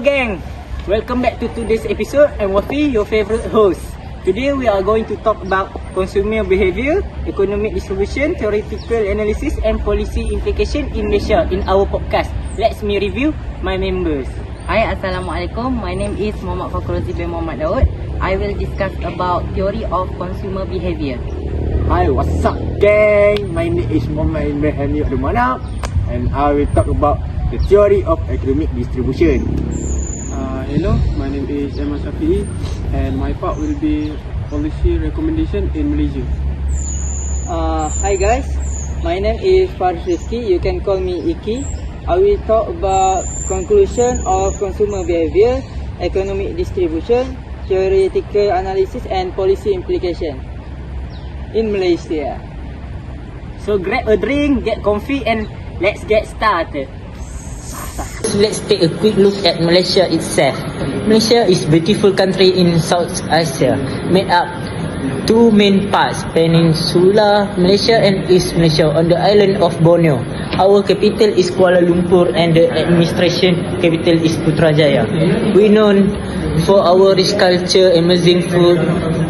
gang, welcome back to today's episode. I'm Wafi, your favorite host. Today we are going to talk about consumer behaviour, economic distribution, theoretical analysis and policy implication in Malaysia in our podcast. Let's me review my members. Hi, Assalamualaikum. My name is Muhammad Fakhruzi bin Muhammad Daud. I will discuss about theory of consumer behaviour. Hi, what's up gang? My name is Muhammad Behaviour and I will talk about the theory of economic distribution. Hello, my name is Emma Shafi'i and my part will be policy recommendation in Malaysia. Hi guys, my name is Faris Rizki. You can call me Iki. I will talk about conclusion of consumer behaviour, economic distribution, theoretical analysis and policy implication in Malaysia. So grab a drink, get comfy and let's get started. Let's take a quick look at Malaysia itself. Malaysia is a beautiful country in South Asia, made up two main parts, Peninsula Malaysia and East Malaysia on the island of Borneo. Our capital is Kuala Lumpur and the administration capital is Putrajaya. We are known for our rich culture, amazing food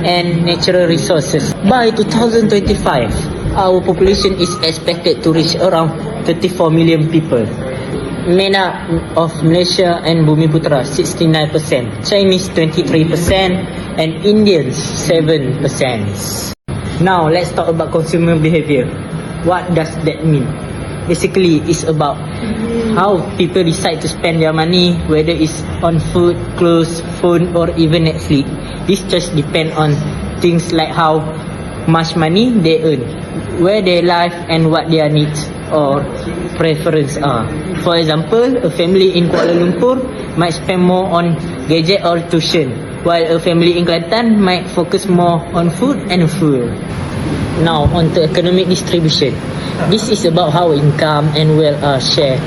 and natural resources. By 2025, our population is expected to reach around 34 million people. Made up of Malaysia and Bumiputra 69%, Chinese 23% and Indians 7%. Now let's talk about consumer behaviour. What does that mean? Basically, it's about how people decide to spend their money, whether it's on food, clothes, phone or even Netflix. This just depends on things like how much money they earn, where they live and what their needs or preference are. For example, a family in Kuala Lumpur might spend more on gadget or tuition, while a family in Kelantan might focus more on food and fuel. Now on to economic distribution. This is about how income and wealth are shared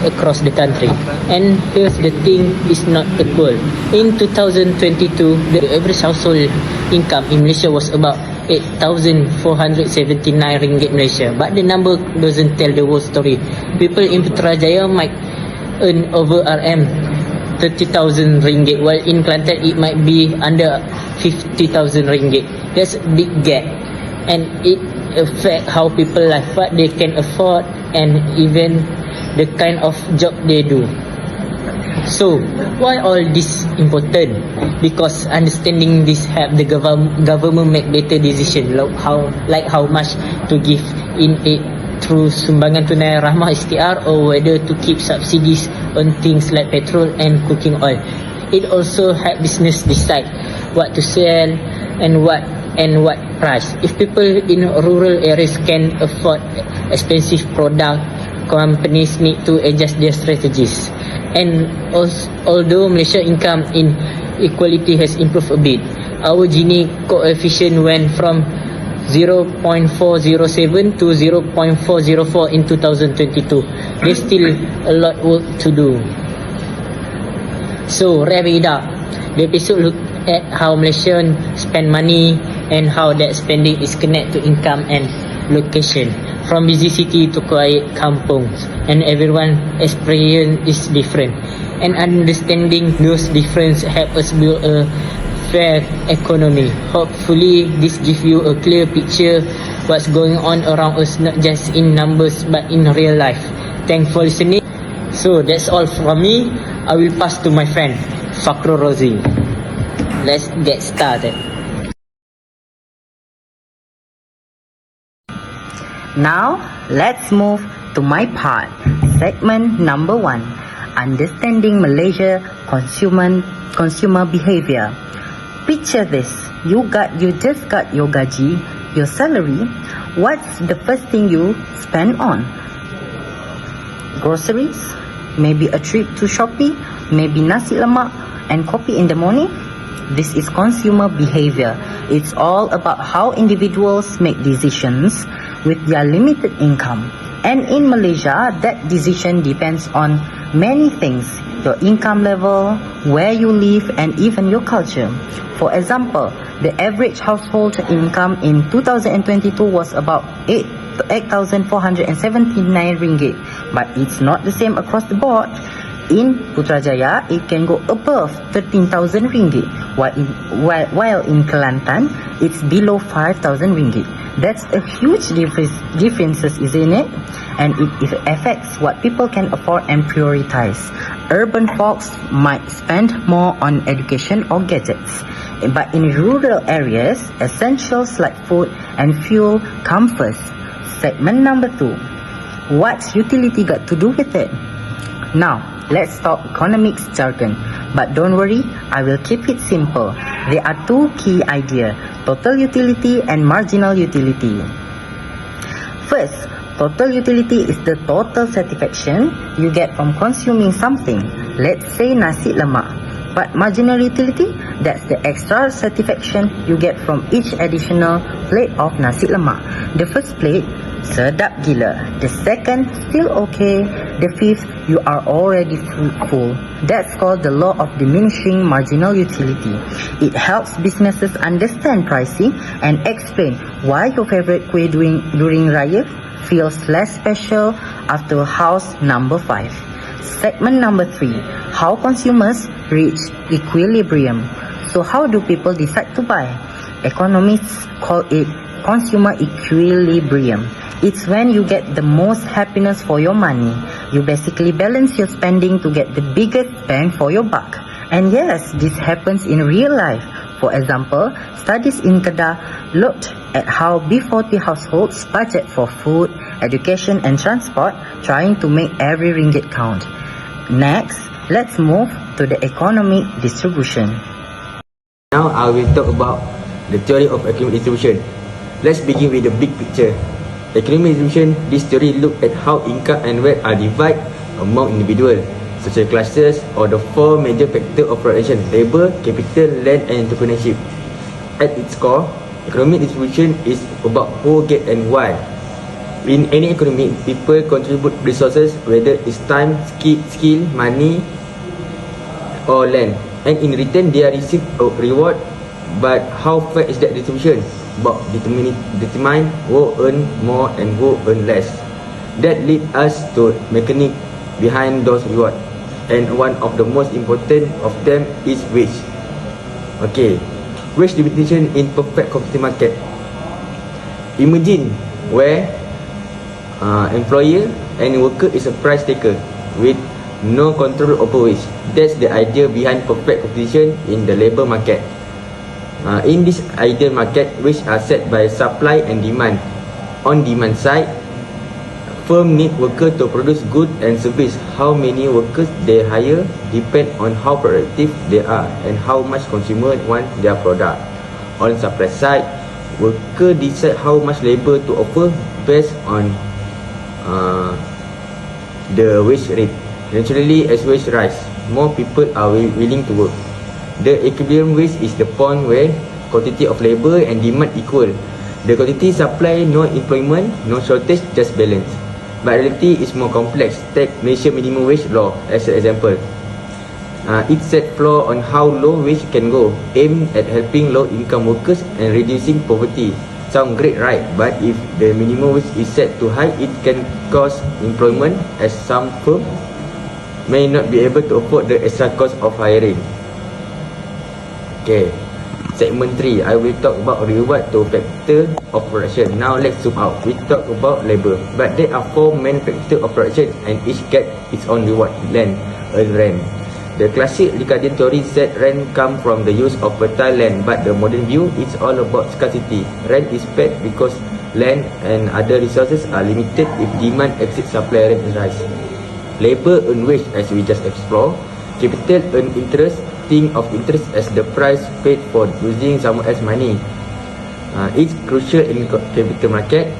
across the country. And here's the thing, is not equal. In 2022, the average household income in Malaysia was about 8,479 ringgit Malaysia. But the number doesn't tell the whole story. People in Putrajaya might earn over RM 30,000 ringgit, while in Kelantan it might be under 50,000 ringgit. That's a big gap. And it affects how people live, what they can afford and even the kind of job they do. So, why all this important? Because understanding this help the government make better decision, like how much to give in aid through sumbangan tunai rahmah STR or whether to keep subsidies on things like petrol and cooking oil. It also help business decide what to sell and what price. If people in rural areas can afford expensive product, companies need to adjust their strategies. And although Malaysia income inequality has improved a bit, our Gini coefficient went from 0.407 to 0.404 in 2022. There's still a lot work to do. So wrap it up. The episode looked at how Malaysians spend money and how that spending is connected to income and location. From busy city to quiet kampungs, and everyone's experience is different. And understanding those differences help us build a fair economy. Hopefully, this gives you a clear picture what's going on around us, not just in numbers but in real life. Thanks for listening. So that's all from me. I will pass to my friend Fakhru Rozi. Let's get started. Now, let's move to my part. Segment number 1. Understanding Malaysia consumer behaviour. Picture this. You just got your gaji, your salary. What's the first thing you spend on? Groceries? Maybe a trip to Shopee? Maybe nasi lemak and coffee in the morning? This is consumer behaviour. It's all about how individuals make decisions with their limited income. And in Malaysia, that decision depends on many things: your income level, where you live, and even your culture. For example, the average household income in 2022 was about 8,479 ringgit, but it's not the same across the board. In Putrajaya, it can go above 13,000 ringgit, while in Kelantan, it's below 5,000 ringgit. That's a huge differences, isn't it? And it affects what people can afford and prioritize. Urban folks might spend more on education or gadgets, but in rural areas, essentials like food and fuel come first. Segment number 2. What's utility got to do with it? Now, let's talk economics jargon. But don't worry, I will keep it simple. There are two key ideas, total utility and marginal utility. First, total utility is the total satisfaction you get from consuming something. Let's say nasi lemak. But marginal utility, that's the extra satisfaction you get from each additional plate of nasi lemak. The first plate, sedap gila. The second, still okay. The fifth, you are already full. That's called the law of diminishing marginal utility. It helps businesses understand pricing and explain why your favorite kuih during Raya feels less special after house number 5. Segment number 3, how consumers reach equilibrium. So how do people decide to buy? Economists call it consumer equilibrium. It's when you get the most happiness for your money. You basically balance your spending to get the biggest bang for your buck. And yes, this happens in real life. For example, studies in Kedah looked at how B40 households budget for food, education and transport, trying to make every ringgit count. Next, let's move to the economic distribution. Now I will talk about the theory of economic distribution. Let's begin with the big picture. Economic distribution, this theory look at how income and wealth are divided among individuals, social classes, or the 4 major factors of production: labor, capital, land and entrepreneurship. At its core, economic distribution is about who get and why. In any economy, people contribute resources, whether it's time, skill, money or land, and in return they are receive a reward. But how fair is that distribution? About determine who earn more and who earn less. That lead us to mechanic behind those rewards, and one of the most important of them is wage. Okay, wage distribution in perfect competitive market. Imagine where employer and worker is a price taker with no control over wage. That's the idea behind perfect competition in the labor market. In this ideal market, which are set by supply and demand. On demand side, firm need workers to produce goods and service. How many workers they hire depend on how productive they are and how much consumers want their product. On supply side, workers decide how much labor to offer based on the wage rate. Naturally, as wage rise, more people are willing to work. The equilibrium wage is the point where quantity of labor and demand equal. The quantity supply, no employment, no shortage, just balance. But reality is more complex. Take Malaysia minimum wage law as an example. It set floor on how low wage can go, aimed at helping low-income workers and reducing poverty. Sound great, right? But if the minimum wage is set too high, it can cause employment, as some firms may not be able to afford the extra cost of hiring. Okay, segment 3, I will talk about reward to factor of production. Now let's zoom out. We talk about labor, but there are 4 main factors of production and each get its own reward. Land, rent. The classic Ricardian theory said rent come from the use of fertile land, but the modern view is all about scarcity. Rent is paid because land and other resources are limited. If demand exceeds supply, rent rise. Labor earn wage, as we just explored. Capital earn interest. Think of interest as the price paid for using someone else's money. It's crucial in capital market.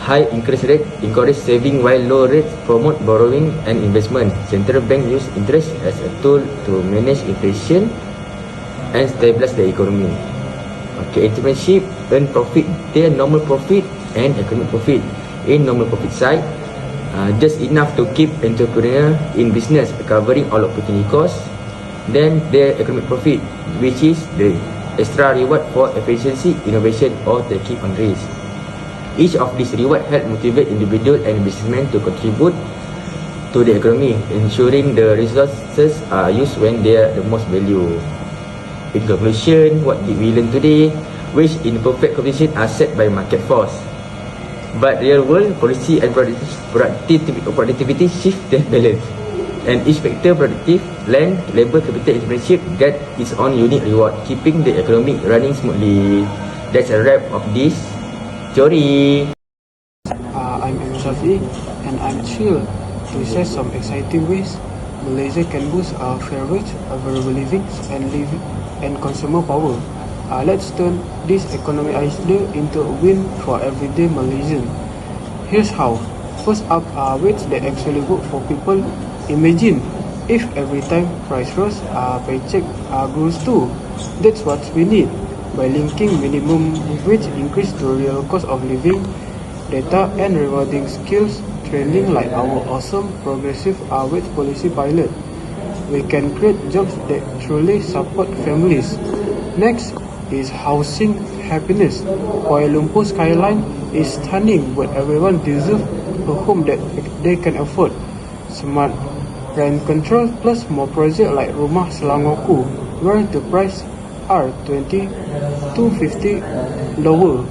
High interest rate encourage saving, while low rates promote borrowing and investment. Central bank use interest as a tool to manage inflation and stabilize the economy. Okay, entrepreneurship earn profit. There normal profit and economic profit. In normal profit side, just enough to keep entrepreneur in business, covering all opportunity costs. Then their economic profit, which is the extra reward for efficiency, innovation or taking on risk. Each of these rewards help motivate individual and businessmen to contribute to the economy, ensuring the resources are used when they are the most value. In conclusion, what did we learn today? Wage in perfect competition are set by market force. But real world policy and productivity shift their balance. And each factor, productive, land, labour, capital, entrepreneurship, get its own unique reward, keeping the economy running smoothly. That's a wrap of this theory. I'm Shafi, and I'm thrilled to share some exciting ways Malaysia can boost our fair wage, available living, and consumer power. Let's turn this economic idea into a win for everyday Malaysian. Here's how. First up are ways that actually work for people. Imagine if every time price rose, our paycheck grows too. That's what we need. By linking minimum wage increase to real cost of living, data and rewarding skills training like our awesome progressive wage policy pilot, we can create jobs that truly support families. Next is housing happiness. Kuala Lumpur skyline is stunning, but everyone deserves a home that they can afford. Smart rent control plus more projects like Rumah Selangorku, where the price are 20 to 50 lower.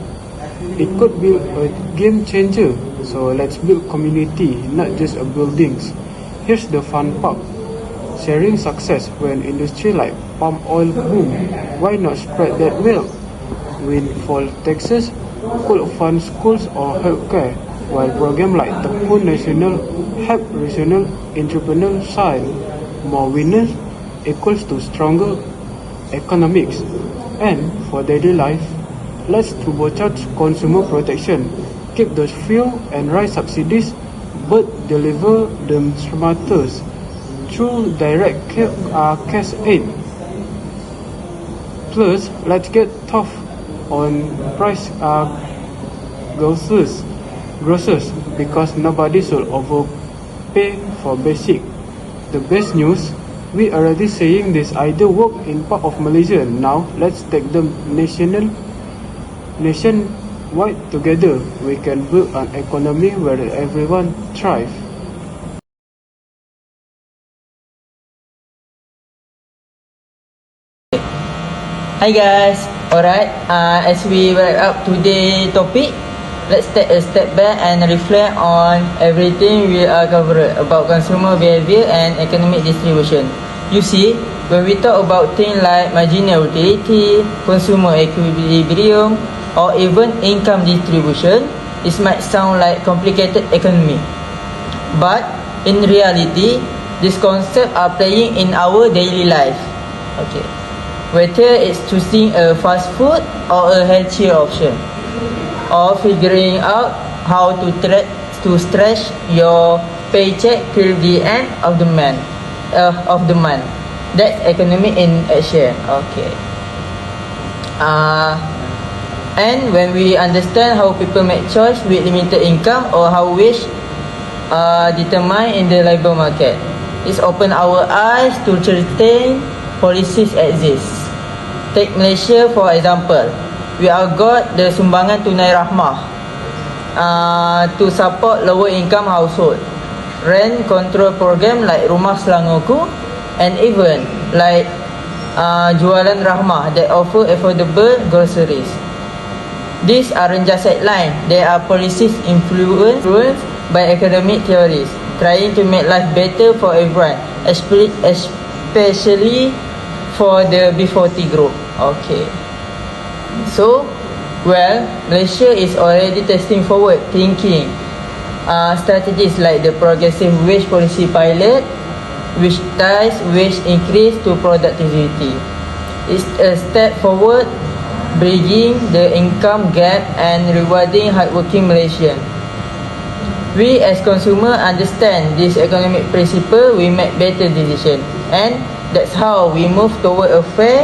It could be a game changer. So let's build community, not just a buildings. Here's the fun part. Sharing success. When industry like palm oil boom, why not spread that wealth? Windfall taxes could fund schools or healthcare, while programs like Tepun National help regional entrepreneurs shine. More winners equals to stronger economics. And for daily life, let's turbocharge consumer protection. Keep those fuel and rice subsidies, but deliver them smarter through direct cash aid. Plus, let's get tough on price grocers because nobody should overpay for basic. The best news, we already saying this idea work in part of Malaysia. Now let's take them nationwide together. We can build an economy where everyone thrives. Hi guys, alright, as we wrap up today's topic, let's take a step back and reflect on everything we are covered about consumer behaviour and economic distribution. You see, when we talk about things like marginal utility, consumer equilibrium, or even income distribution, it might sound like complicated economy. But in reality, these concepts are playing in our daily life. Okay. Whether it's choosing a fast food or a healthier option, or figuring out how to stretch your paycheck till the end of the month. That's economy in action. Okay. And when we understand how people make choice with limited income or how wage are determined in the labour market, it's opened our eyes to certain policies exist. Take Malaysia for example. We have got the sumbangan tunai rahmah to support lower income household, rent control program like Rumah Selangorku, and even like jualan rahmah that offer affordable groceries. These aren't just headlines, they are policies influenced by economic theories, trying to make life better for everyone, especially for the B40 group. Okay. So, well, Malaysia is already testing forward thinking strategies like the progressive wage policy pilot, which ties wage increase to productivity. It's a step forward, bridging the income gap and rewarding hardworking Malaysians. We as consumers understand this economic principle, we make better decisions, and that's how we move toward a fair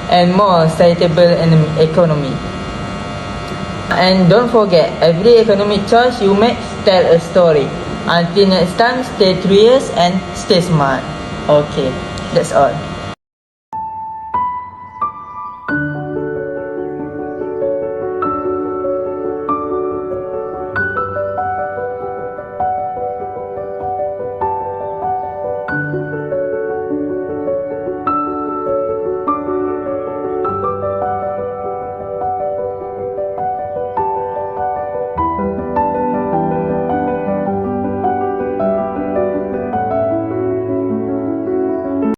and more sustainable economy. And don't forget, every economic choice you make tell a story. Until next time, stay curious and stay smart. Okay, that's all.